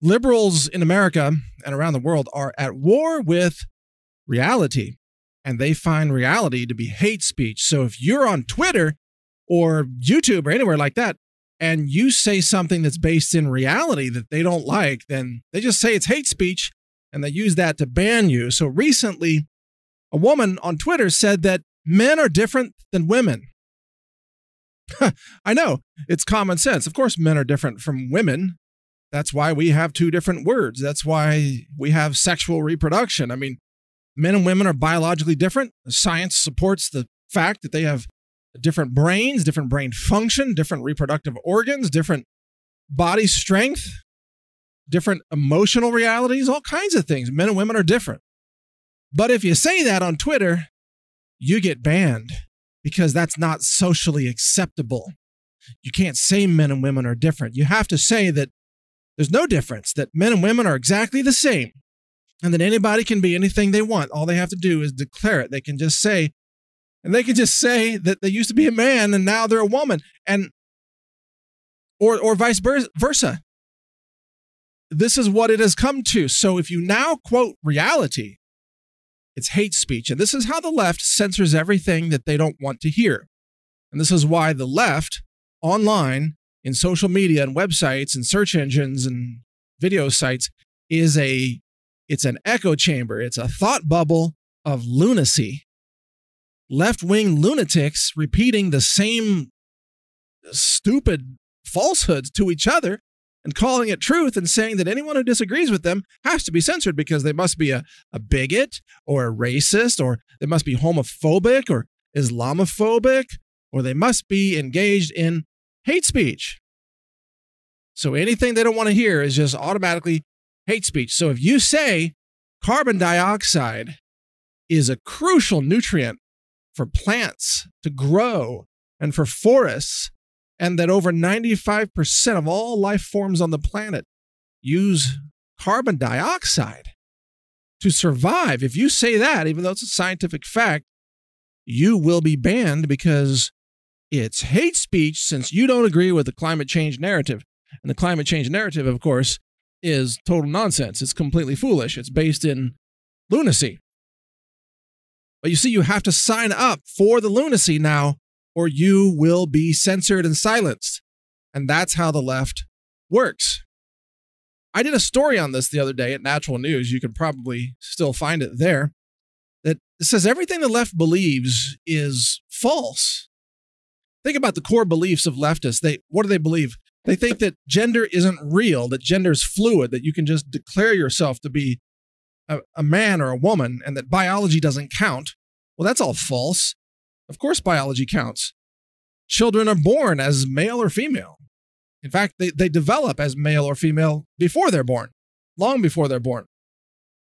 Liberals in America and around the world are at war with reality, and they find reality to be hate speech. So if you're on Twitter or YouTube or anywhere like that, and you say something that's based in reality that they don't like, then they just say it's hate speech, and they use that to ban you. So recently, a woman on Twitter said that men are different than women. I know, it's common sense. Of course, men are different from women. That's why we have two different words. That's why we have sexual reproduction. I mean, men and women are biologically different. Science supports the fact that they have different brains, different brain function, different reproductive organs, different body strength, different emotional realities, all kinds of things. Men and women are different. But if you say that on Twitter, you get banned because that's not socially acceptable. You can't say men and women are different. You have to say that there's no difference, that men and women are exactly the same, and that anybody can be anything they want. All they have to do is declare it. They can just say that they used to be a man and now they're a woman, and or vice versa. This is what it has come to. So if you now quote reality, it's hate speech. And this is how the left censors everything that they don't want to hear. And this is why the left online, in social media and websites and search engines and video sites, it's an echo chamber. It's a thought bubble of lunacy. Left-wing lunatics repeating the same stupid falsehoods to each other and calling it truth and saying that anyone who disagrees with them has to be censored because they must be a bigot or a racist, or they must be homophobic or Islamophobic, or they must be engaged in hate speech. So anything they don't want to hear is just automatically hate speech. So if you say carbon dioxide is a crucial nutrient for plants to grow and for forests, and that over 95% of all life forms on the planet use carbon dioxide to survive, if you say that, even though it's a scientific fact, you will be banned because it's hate speech, since you don't agree with the climate change narrative. And the climate change narrative, of course, is total nonsense. It's completely foolish. It's based in lunacy. But you see, you have to sign up for the lunacy now, or you will be censored and silenced. And that's how the left works. I did a story on this the other day at Natural News. You could probably still find it there. That says everything the left believes is false. Think about the core beliefs of leftists. What do they believe? They think that gender isn't real, that gender is fluid, that you can just declare yourself to be a man or a woman, and that biology doesn't count. Well, that's all false. Of course biology counts. Children are born as male or female. In fact, they develop as male or female before they're born, long before they're born.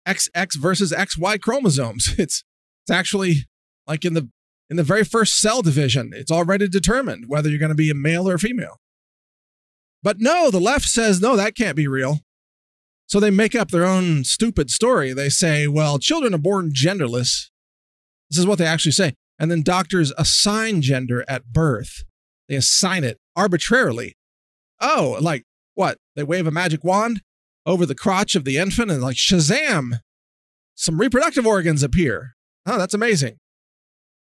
XX versus XY chromosomes. It's actually like in the very first cell division, it's already determined whether you're going to be a male or a female. But no, the left says, no, that can't be real. So they make up their own stupid story. They say, well, children are born genderless. This is what they actually say. And then doctors assign gender at birth. They assign it arbitrarily. Oh, like what? They wave a magic wand over the crotch of the infant and like Shazam, some reproductive organs appear. Oh, that's amazing.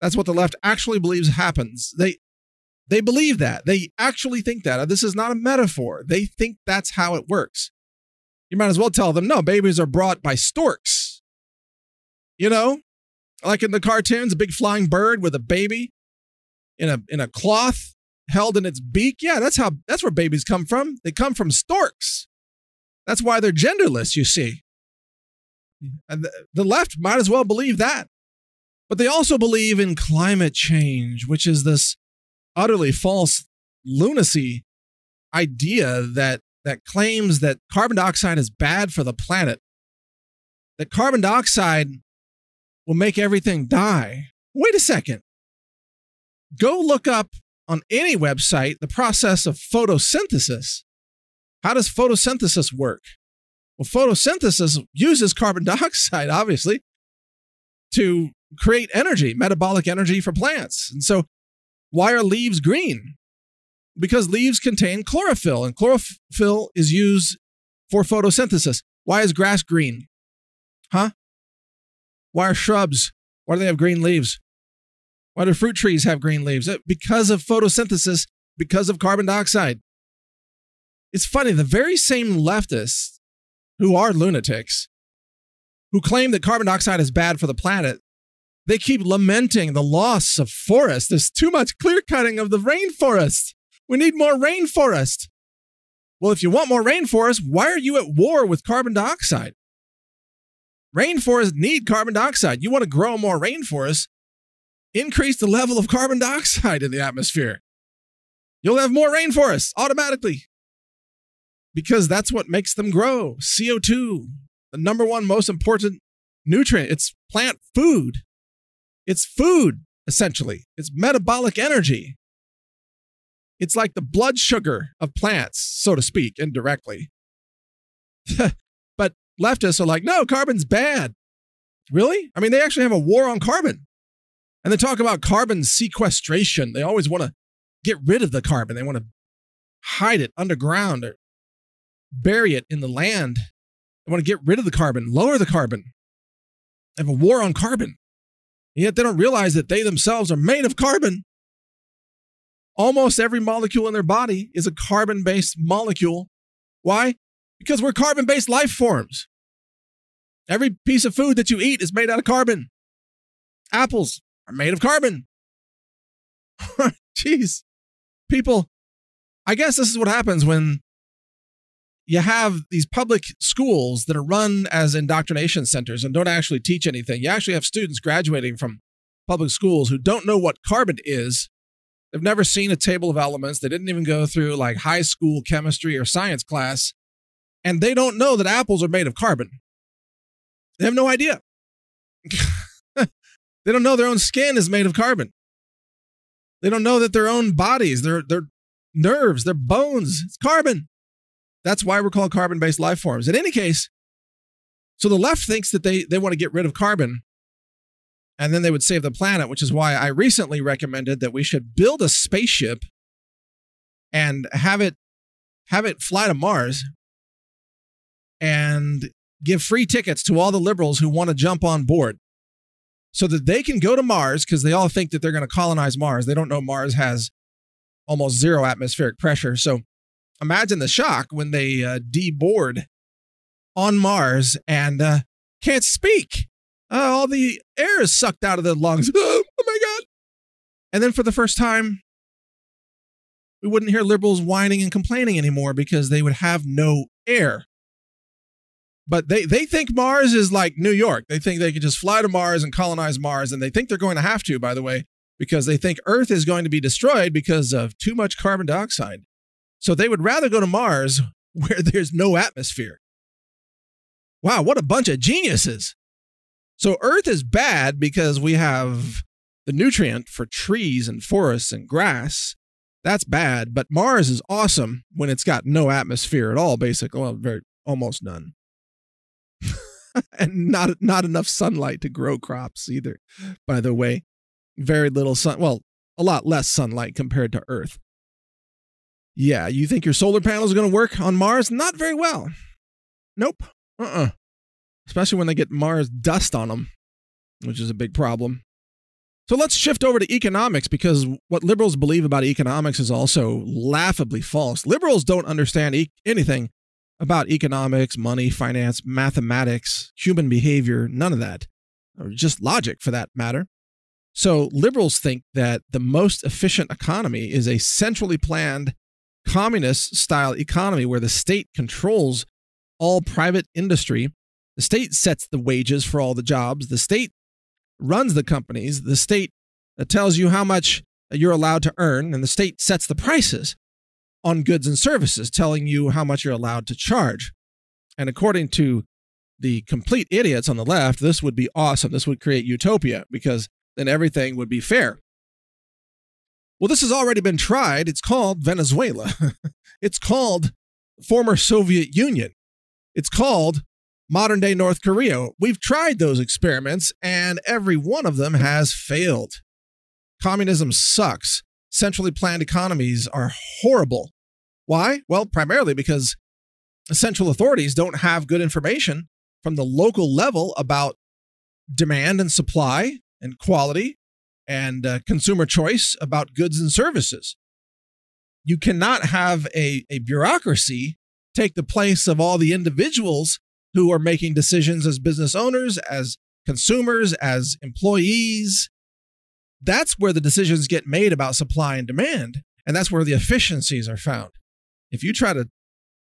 That's what the left actually believes happens. They believe that. They actually think that. This is not a metaphor. They think that's how it works. You might as well tell them, no, babies are brought by storks. You know, like in the cartoons, a big flying bird with a baby in a cloth held in its beak. Yeah, that's where babies come from. They come from storks. That's why they're genderless, you see. And the left might as well believe that. But they also believe in climate change, which is this utterly false lunacy idea that claims that carbon dioxide is bad for the planet, that carbon dioxide will make everything die. Wait a second. Go look up on any website the process of photosynthesis. How does photosynthesis work? Well, photosynthesis uses carbon dioxide, obviously, to create energy, metabolic energy for plants. And so why are leaves green? Because leaves contain chlorophyll, and chlorophyll is used for photosynthesis. Why is grass green? Huh? Why are shrubs? Why do they have green leaves? Why do fruit trees have green leaves? Because of photosynthesis, because of carbon dioxide. It's funny, the very same leftists who are lunatics, who claim that carbon dioxide is bad for the planet, they keep lamenting the loss of forests. There's too much clear cutting of the rainforest. We need more rainforest. Well, if you want more rainforest, why are you at war with carbon dioxide? Rainforests need carbon dioxide. You want to grow more rainforests, increase the level of carbon dioxide in the atmosphere. You'll have more rainforests automatically because that's what makes them grow. CO2, the number one most important nutrient. It's plant food. It's food, essentially. It's metabolic energy. It's like the blood sugar of plants, so to speak, indirectly. But leftists are like, no, carbon's bad. Really? I mean, they actually have a war on carbon. And they talk about carbon sequestration. They always want to get rid of the carbon. They want to hide it underground or bury it in the land. They want to get rid of the carbon, lower the carbon. They have a war on carbon. And yet they don't realize that they themselves are made of carbon. Almost every molecule in their body is a carbon-based molecule. Why? Because we're carbon-based life forms. Every piece of food that you eat is made out of carbon. Apples are made of carbon. Jeez. People, I guess this is what happens when you have these public schools that are run as indoctrination centers and don't actually teach anything. You actually have students graduating from public schools who don't know what carbon is. They've never seen a table of elements. They didn't even go through like high school chemistry or science class. And they don't know that apples are made of carbon. They have no idea. They don't know their own skin is made of carbon. They don't know that their own bodies, their nerves, their bones, it's carbon. That's why we're called carbon-based life forms. In any case, so the left thinks that they want to get rid of carbon and then they would save the planet, which is why I recently recommended that we should build a spaceship and have it fly to Mars and give free tickets to all the liberals who want to jump on board so that they can go to Mars, because they all think that they're going to colonize Mars. They don't know Mars has almost zero atmospheric pressure. So imagine the shock when they deboard on Mars and can't speak. All the air is sucked out of their lungs. Oh my God. And then for the first time, we wouldn't hear liberals whining and complaining anymore because they would have no air. But they think Mars is like New York. They think they can just fly to Mars and colonize Mars. And they think they're going to have to, by the way, because they think Earth is going to be destroyed because of too much carbon dioxide. So they would rather go to Mars where there's no atmosphere. Wow, what a bunch of geniuses. So Earth is bad because we have the nutrient for trees and forests and grass. That's bad. But Mars is awesome when it's got no atmosphere at all, basically. Well, almost none. And not enough sunlight to grow crops either, by the way. Very little sun. Well, a lot less sunlight compared to Earth. Yeah, you think your solar panels are going to work on Mars? Not very well. Nope. Especially when they get Mars dust on them, which is a big problem. So let's shift over to economics, because what liberals believe about economics is also laughably false. Liberals don't understand anything about economics, money, finance, mathematics, human behavior, none of that, or just logic for that matter. So liberals think that the most efficient economy is a centrally planned communist-style economy where the state controls all private industry. The state sets the wages for all the jobs. The state runs the companies. The state tells you how much you're allowed to earn, and the state sets the prices on goods and services, telling you how much you're allowed to charge. And according to the complete idiots on the left, this would be awesome. This would create utopia, because then everything would be fair. Well, this has already been tried. It's called Venezuela. It's called former Soviet Union. It's called modern-day North Korea. We've tried those experiments, and every one of them has failed. Communism sucks. Centrally planned economies are horrible. Why? Well, primarily because central authorities don't have good information from the local level about demand and supply and quality and consumer choice about goods and services. You cannot have a bureaucracy take the place of all the individuals who are making decisions as business owners, as consumers, as employees. That's where the decisions get made about supply and demand, and that's where the efficiencies are found. If you try to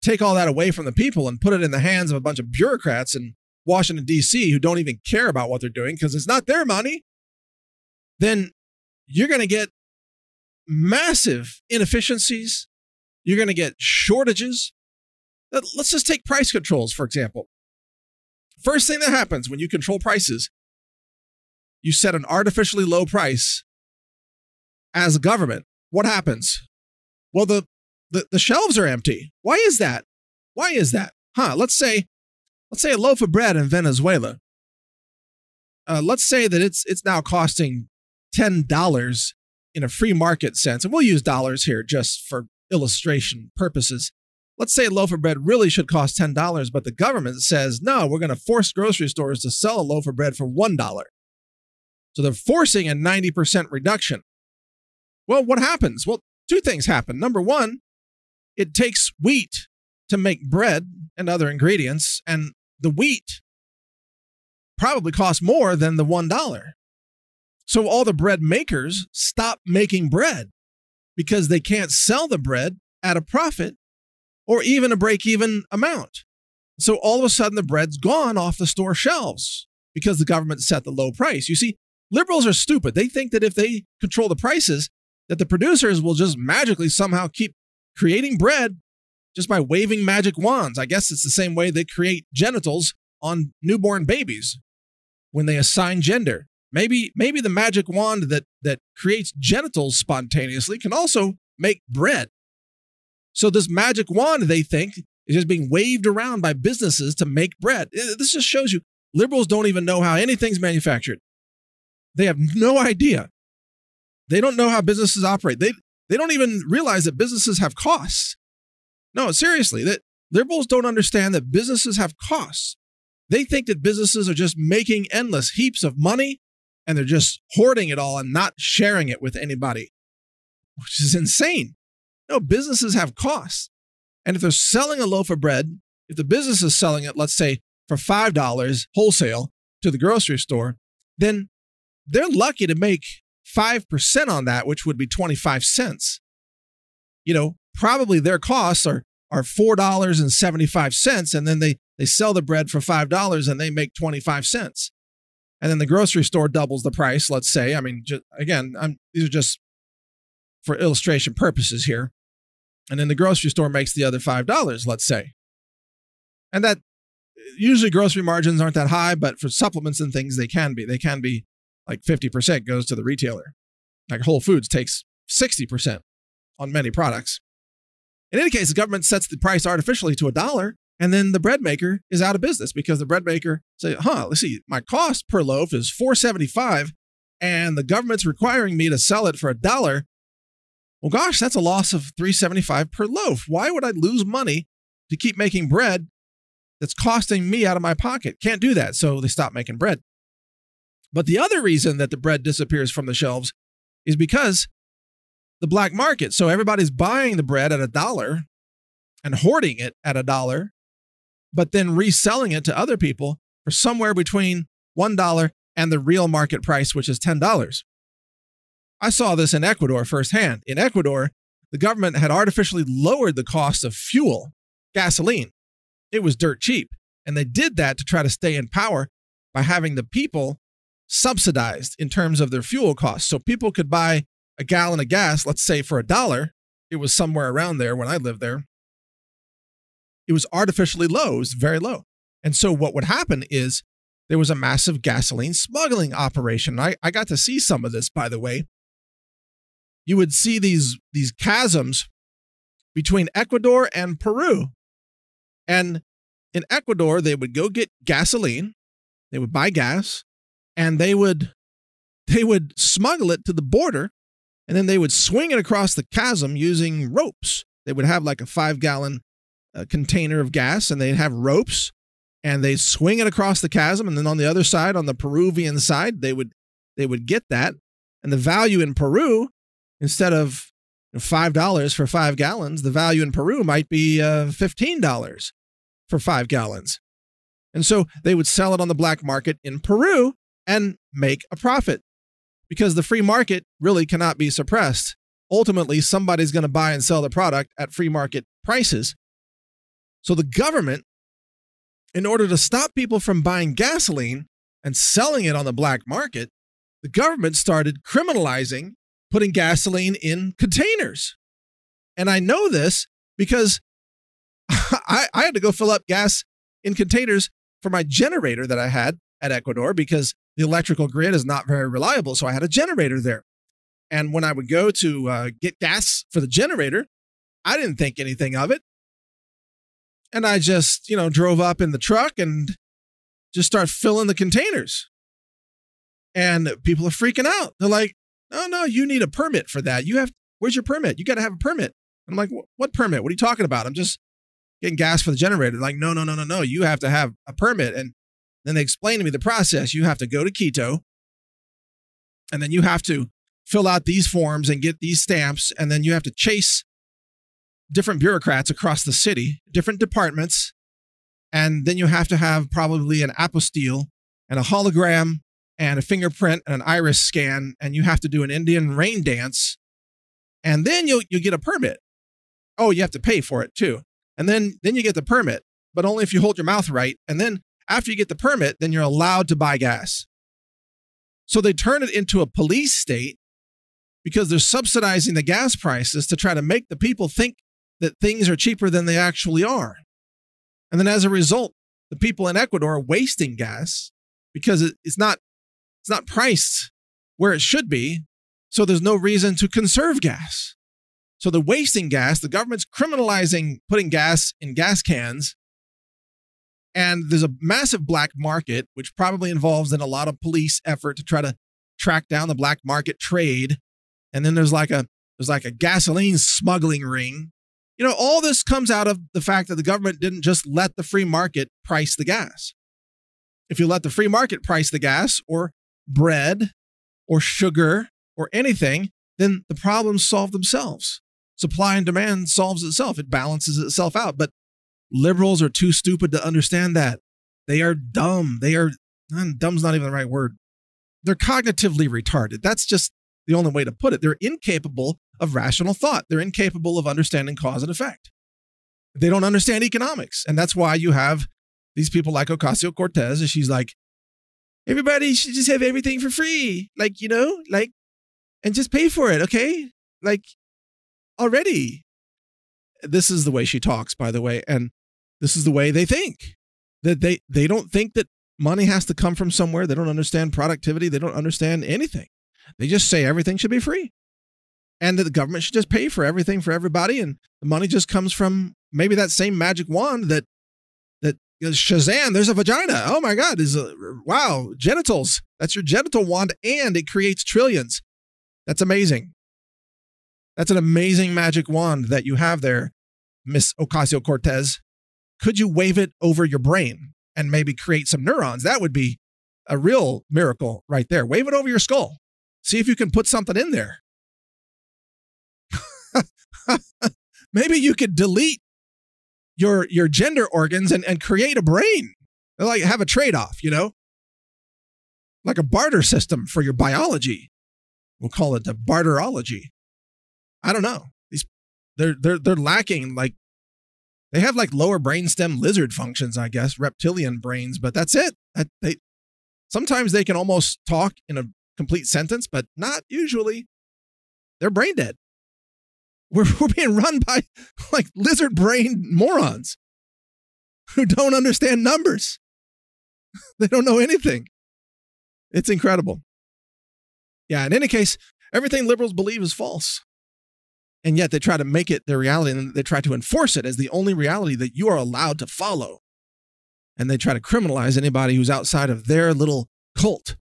take all that away from the people and put it in the hands of a bunch of bureaucrats in Washington, D.C., who don't even care about what they're doing because it's not their money, then you're going to get massive inefficiencies. You're going to get shortages. Let's just take price controls, for example. First thing that happens when you control prices, you set an artificially low price as a government. What happens? Well, the shelves are empty. Why is that? Why is that? Let's say a loaf of bread in Venezuela. Let's say that it's now costing $10 in a free market sense. And we'll use dollars here just for illustration purposes. Let's say a loaf of bread really should cost $10, but the government says, no, we're going to force grocery stores to sell a loaf of bread for $1. So they're forcing a 90% reduction. Well, what happens? Well, two things happen. Number one, it takes wheat to make bread and other ingredients, and the wheat probably costs more than the $1. So all the bread makers stop making bread because they can't sell the bread at a profit or even a break-even amount. So all of a sudden, the bread's gone off the store shelves because the government set the low price. You see, liberals are stupid. They think that if they control the prices, that the producers will just magically somehow keep creating bread just by waving magic wands. I guess it's the same way they create genitals on newborn babies when they assign gender. Maybe the magic wand that creates genitals spontaneously can also make bread. So this magic wand, they think, is just being waved around by businesses to make bread. This just shows you liberals don't even know how anything's manufactured. They have no idea. They don't know how businesses operate. They don't even realize that businesses have costs. No, seriously, that liberals don't understand that businesses have costs. They think that businesses are just making endless heaps of money and they're just hoarding it all and not sharing it with anybody, which is insane. No, businesses have costs. And if they're selling a loaf of bread, if the business is selling it, let's say, for $5 wholesale to the grocery store, then they're lucky to make 5% on that, which would be 25 cents. Probably their costs are $4.75, and then they sell the bread for $5 and they make 25 cents. And then the grocery store doubles the price, let's say. I mean, these are just for illustration purposes here. And then the grocery store makes the other $5, let's say. And that usually grocery margins aren't that high, but for supplements and things, they can be. They can be like 50% goes to the retailer. Like Whole Foods takes 60% on many products. In any case, the government sets the price artificially to $1, and then the bread maker is out of business because the bread maker say, let's see, my cost per loaf is $4.75, and the government's requiring me to sell it for $1. Well, gosh, that's a loss of $3.75 per loaf. Why would I lose money to keep making bread that's costing me out of my pocket? Can't do that, so they stop making bread. But the other reason that the bread disappears from the shelves is because the black market. So everybody's buying the bread at $1 and hoarding it at $1, but then reselling it to other people for somewhere between $1 and the real market price, which is $10. I saw this in Ecuador firsthand. In Ecuador, the government had artificially lowered the cost of fuel, gasoline. It was dirt cheap. And they did that to try to stay in power by having the people subsidized in terms of their fuel costs. So people could buy a gallon of gas, let's say for $1. It was somewhere around there when I lived there. It was artificially low. It was very low. And so what would happen is there was a massive gasoline smuggling operation. I got to see some of this, by the way. You would see these chasms between Ecuador and Peru. And in Ecuador, they would go get gasoline, they would buy gas, and they would smuggle it to the border, and then they would swing it across the chasm using ropes. They would have like a 5-gallon a container of gas, and they'd have ropes, and they swing it across the chasm, and then on the other side, on the Peruvian side, they would get that, and the value in Peru, instead of $5 for 5 gallons, the value in Peru might be $15 for 5 gallons. And so they would sell it on the black market in Peru and make a profit, because the free market really cannot be suppressed. Ultimately, somebody's going to buy and sell the product at free market prices. So the government, in order to stop people from buying gasoline and selling it on the black market, the government started criminalizing putting gasoline in containers. And I know this because I had to go fill up gas in containers for my generator that I had at Ecuador, because the electrical grid is not very reliable. So I had a generator there. And when I would go to get gas for the generator, I didn't think anything of it. And I just, drove up in the truck and just start filling the containers. And people are freaking out. They're like, no, you need a permit for that. Where's your permit? You got to have a permit. I'm like, what permit? What are you talking about? I'm just getting gas for the generator. They're like, no. You have to have a permit. And then they explain to me the process. You have to go to Quito, and then you have to fill out these forms and get these stamps. And then you have to chase different bureaucrats across the city, different departments. And then you have to have probably an apostille and a hologram and a fingerprint and an iris scan, and you have to do an Indian rain dance, and then you get a permit. Oh, you have to pay for it too. And then you get the permit, but only if you hold your mouth right. And then after you get the permit, then you're allowed to buy gas. So they turn it into a police state, because they're subsidizing the gas prices to try to make the people think that things are cheaper than they actually are. And then as a result, the people in Ecuador are wasting gas because it's not priced where it should be. So there's no reason to conserve gas. So they're wasting gas. The government's criminalizing putting gas in gas cans. And there's a massive black market, which probably involves in a lot of police effort to try to track down the black market trade. And then there's like a gasoline smuggling ring. All this comes out of the fact that the government didn't just let the free market price the gas. If you let the free market price the gas or bread or sugar or anything, then the problems solve themselves. Supply and demand solves itself. It balances itself out. But liberals are too stupid to understand that. They are dumb. Dumb's not even the right word. They're cognitively retarded. That's just the only way to put it. They're incapable of rational thought. They're incapable of understanding cause and effect. They don't understand economics. And that's why you have these people like Ocasio-Cortez, and she's like, everybody should just have everything for free. And just pay for it, okay? Already. This is the way she talks, by the way, and this is the way they think. That they don't think that money has to come from somewhere. They don't understand productivity. They don't understand anything. They just say everything should be free, and that the government should just pay for everything for everybody, and the money just comes from maybe that same magic wand that Shazam, there's a vagina. Oh my God, wow, genitals. That's your genital wand, and it creates trillions. That's amazing. That's an amazing magic wand that you have there, Miss Ocasio-Cortez. Could you wave it over your brain and maybe create some neurons? That would be a real miracle right there. Wave it over your skull. See if you can put something in there. Maybe you could delete your gender organs and create a brain. Like have a trade-off, like a barter system for your biology. We'll call it the barterology. I don't know. They're lacking, they have lower brainstem lizard functions, I guess, reptilian brains, but that's it. Sometimes they can almost talk in a complete sentence, but not usually. They're brain dead. We're being run by lizard brain morons who don't understand numbers. They don't know anything. It's incredible. Yeah, in any case, everything liberals believe is false. And yet they try to make it their reality, and they try to enforce it as the only reality that you are allowed to follow. And they try to criminalize anybody who's outside of their little cult,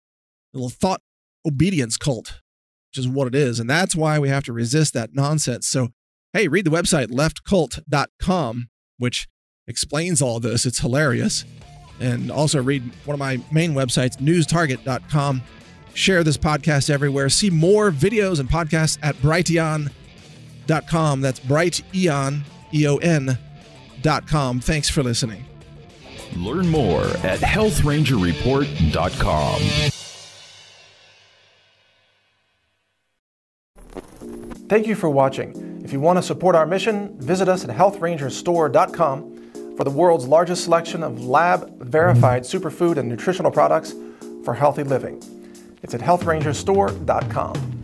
little thought obedience cult, which is what it is. And that's why we have to resist that nonsense. So, hey, read the website leftcult.com. which explains all this. It's hilarious. And also read one of my main websites, newstarget.com. Share this podcast everywhere. See more videos and podcasts at brighteon.com. That's brighteon, EON.com. Thanks for listening. Learn more at healthrangerreport.com. Thank you for watching. If you want to support our mission, visit us at healthrangerstore.com for the world's largest selection of lab-verified superfood and nutritional products for healthy living. It's at healthrangerstore.com.